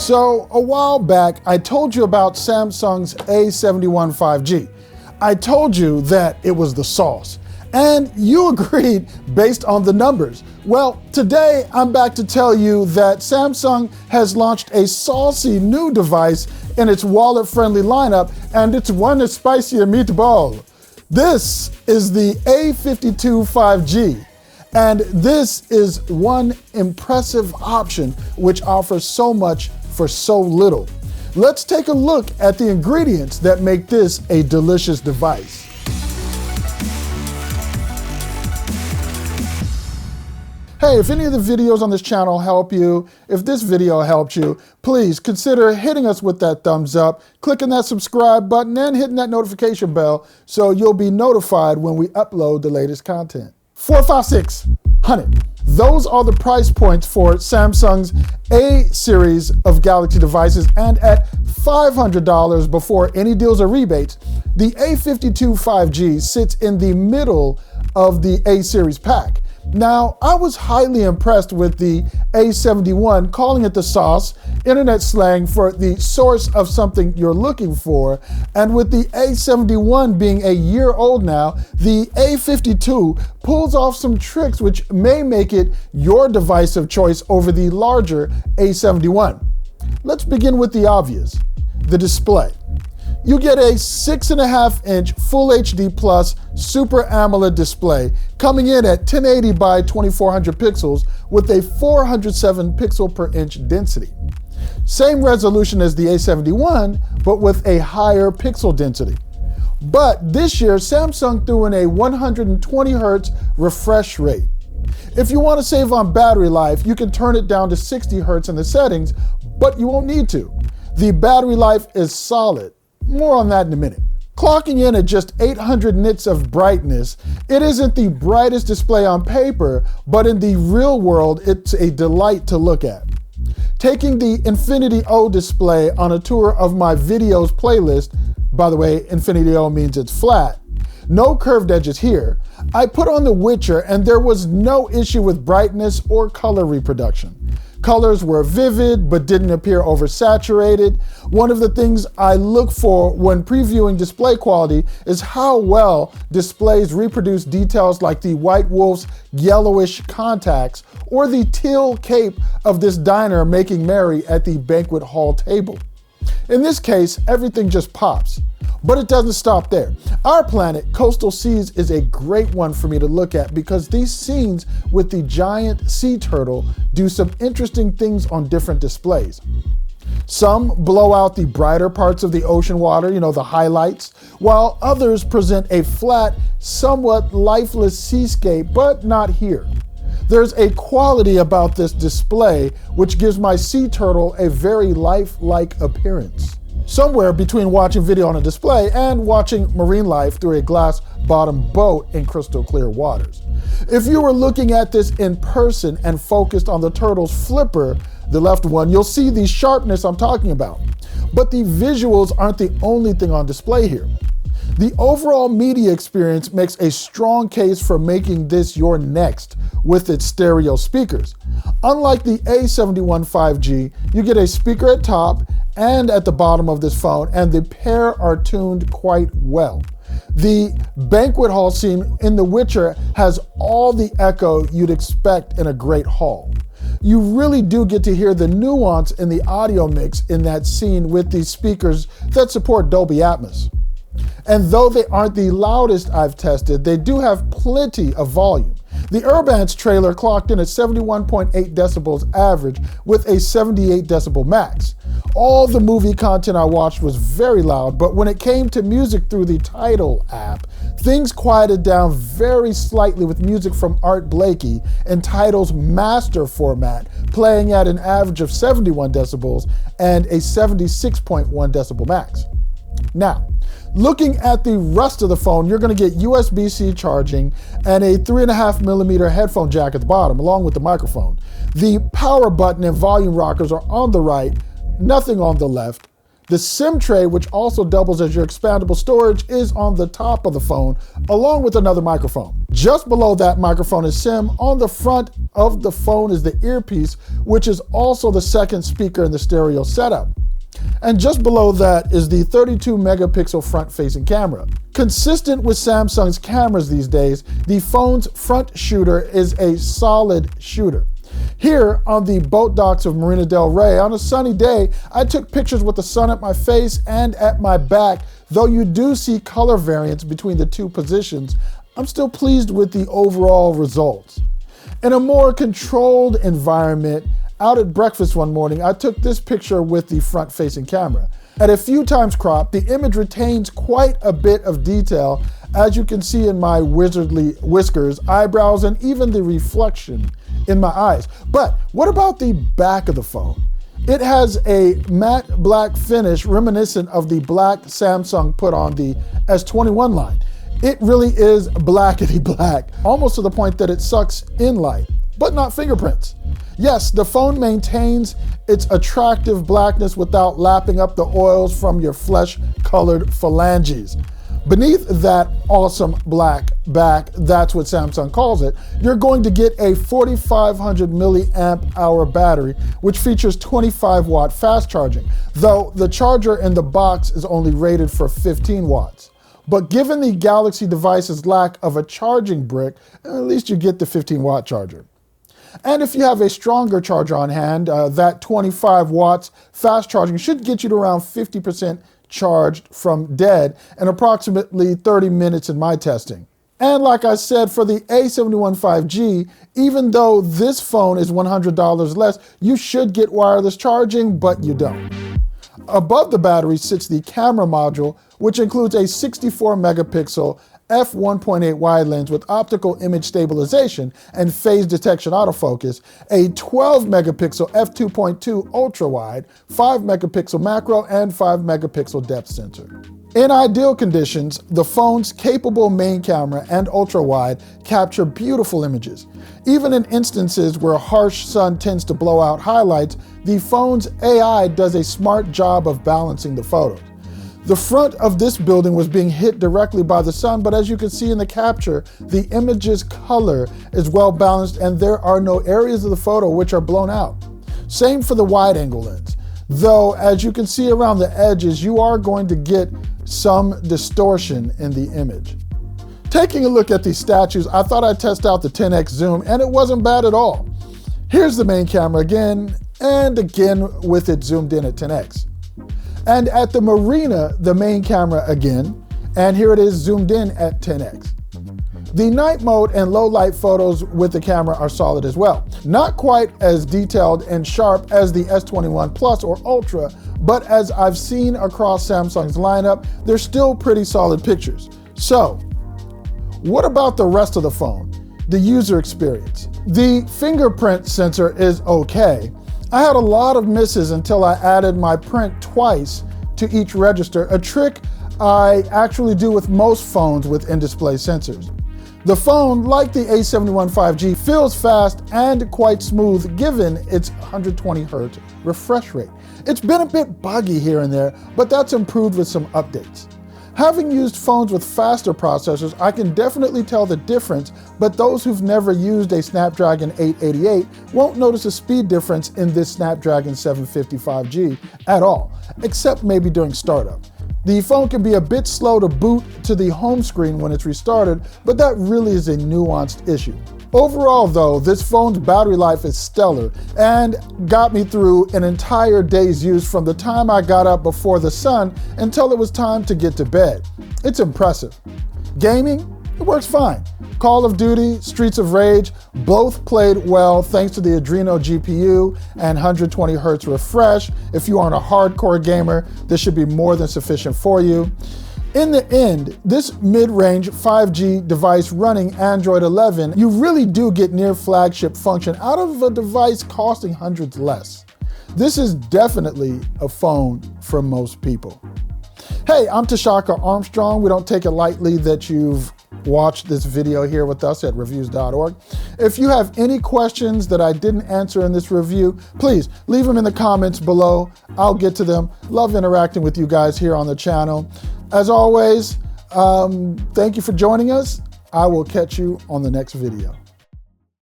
So a while back, I told you about Samsung's A51 5G. I told you that it was the sauce, and you agreed based on the numbers. Well, today I'm back to tell you that Samsung has launched a saucy new device in its wallet-friendly lineup, and it's one as spicy as meatball. This is the A52 5G. And this is one impressive option which offers so much for so little. Let's take a look at the ingredients that make this a delicious device. Hey, if any of the videos on this channel help you, if this video helped you, please consider hitting us with that thumbs up, clicking that subscribe button, and hitting that notification bell so you'll be notified when we upload the latest content. 45600. Those are the price points for Samsung's A series of Galaxy devices, and at $500 before any deals or rebates, the A52 5G sits in the middle of the A series pack. Now, I was highly impressed with the A71, calling it the sauce, internet slang for the source of something you're looking for. And with the A71 being a year old now, the A52 pulls off some tricks which may make it your device of choice over the larger A71. Let's begin with the obvious, the display. You get a 6.5-inch Full HD Plus Super AMOLED display coming in at 1080 by 2400 pixels with a 407 pixel per inch density. Same resolution as the A71, but with a higher pixel density. But this year, Samsung threw in a 120 Hz refresh rate. If you want to save on battery life, you can turn it down to 60 Hz in the settings, but you won't need to. The battery life is solid. More on that in a minute. Clocking in at just 800 nits of brightness, it isn't the brightest display on paper, but in the real world, it's a delight to look at. Taking the Infinity O display on a tour of my videos playlist, by the way, Infinity O means it's flat, no curved edges here, I put on The Witcher and there was no issue with brightness or color reproduction. Colors were vivid but didn't appear oversaturated. One of the things I look for when previewing display quality is how well displays reproduce details like the white wolf's yellowish contacts or the teal cape of this diner making merry at the banquet hall table. In this case, everything just pops. But it doesn't stop there. Our planet, Coastal Seas, is a great one for me to look at because these scenes with the giant sea turtle do some interesting things on different displays. Some blow out the brighter parts of the ocean water, the highlights, while others present a flat, somewhat lifeless seascape, but not here. There's a quality about this display which gives my sea turtle a very lifelike appearance. Somewhere between watching video on a display and watching marine life through a glass-bottom boat in crystal clear waters. If you were looking at this in person and focused on the turtle's flipper, the left one, you'll see the sharpness I'm talking about. But the visuals aren't the only thing on display here. The overall media experience makes a strong case for making this your next with its stereo speakers. Unlike the A71 5G, you get a speaker at top and at the bottom of this phone, and the pair are tuned quite well. The banquet hall scene in The Witcher has all the echo you'd expect in a great hall. You really do get to hear the nuance in the audio mix in that scene with these speakers that support Dolby Atmos. And though they aren't the loudest I've tested, they do have plenty of volume. The Urbance trailer clocked in at 71.8 decibels average with a 78 decibel max. All the movie content I watched was very loud, but when it came to music through the Tidal app, things quieted down very slightly with music from Art Blakey in Tidal's master format, playing at an average of 71 decibels and a 76.1 decibel max. Now, looking at the rest of the phone, you're going to get USB-C charging and a 3.5mm headphone jack at the bottom, along with the microphone. The power button and volume rockers are on the right, nothing on the left. The SIM tray, which also doubles as your expandable storage, is on the top of the phone, along with another microphone. Just below that microphone is SIM. On the front of the phone is the earpiece, which is also the second speaker in the stereo setup. And just below that is the 32 megapixel front-facing camera. Consistent with Samsung's cameras these days, the phone's front shooter is a solid shooter. Here on the boat docks of Marina del Rey, on a sunny day, I took pictures with the sun at my face and at my back. Though you do see color variance between the two positions, I'm still pleased with the overall results. In a more controlled environment, out at breakfast one morning, I took this picture with the front-facing camera. At a few times cropped, the image retains quite a bit of detail, as you can see in my wizardly whiskers, eyebrows, and even the reflection in my eyes. But what about the back of the phone? It has a matte black finish reminiscent of the black Samsung put on the S21 line. It really is blackety black, almost to the point that it sucks in light, but not fingerprints. Yes, the phone maintains its attractive blackness without lapping up the oils from your flesh-colored phalanges. Beneath that awesome black back, that's what Samsung calls it, you're going to get a 4,500 milliamp hour battery, which features 25 watt fast charging, though the charger in the box is only rated for 15 watts. But given the Galaxy device's lack of a charging brick, at least you get the 15 watt charger. And if you have a stronger charger on hand, that 25 watts fast charging should get you to around 50% charged from dead in approximately 30 minutes in my testing. And like I said, for the A51 5G, even though this phone is $100 less, you should get wireless charging, but you don't. Above the battery sits the camera module, which includes a 64 megapixel f1.8 wide lens with optical image stabilization and phase detection autofocus, a 12 megapixel f2.2 ultra wide, 5 megapixel macro, and 5 megapixel depth sensor. In ideal conditions, the phone's capable main camera and ultra wide capture beautiful images. Even in instances where harsh sun tends to blow out highlights, the phone's AI does a smart job of balancing the photos. The front of this building was being hit directly by the sun, but as you can see in the capture, the image's color is well balanced and there are no areas of the photo which are blown out. Same for the wide angle lens, though as you can see around the edges, you are going to get some distortion in the image. Taking a look at these statues, I thought I'd test out the 10x zoom and it wasn't bad at all. Here's the main camera again, and again with it zoomed in at 10x. And at the marina, the main camera again, and here it is zoomed in at 10x. The night mode and low light photos with the camera are solid as well. Not quite as detailed and sharp as the S21 Plus or Ultra, but as I've seen across Samsung's lineup, they're still pretty solid pictures. So, what about the rest of the phone? The user experience. The fingerprint sensor is okay. I had a lot of misses until I added my print twice to each register, a trick I actually do with most phones with in-display sensors. The phone, like the A51 5G, feels fast and quite smooth given its 120 Hz refresh rate. It's been a bit buggy here and there, but that's improved with some updates. Having used phones with faster processors, I can definitely tell the difference, but those who've never used a Snapdragon 888 won't notice a speed difference in this Snapdragon 750 5G at all, except maybe during startup. The phone can be a bit slow to boot to the home screen when it's restarted, but that really is a nuanced issue. Overall though, this phone's battery life is stellar and got me through an entire day's use from the time I got up before the sun until it was time to get to bed. It's impressive. Gaming? It works fine. Call of Duty, Streets of Rage, both played well thanks to the Adreno GPU and 120 Hz refresh. If you aren't a hardcore gamer, this should be more than sufficient for you. In the end, this mid-range 5G device running Android 11, you really do get near flagship function out of a device costing hundreds less. This is definitely a phone for most people. Hey, I'm Tshaka Armstrong. We don't take it lightly that you've watched this video here with us at reviews.org. If you have any questions that I didn't answer in this review, please leave them in the comments below. I'll get to them. Love interacting with you guys here on the channel. As always, thank you for joining us. I will catch you on the next video.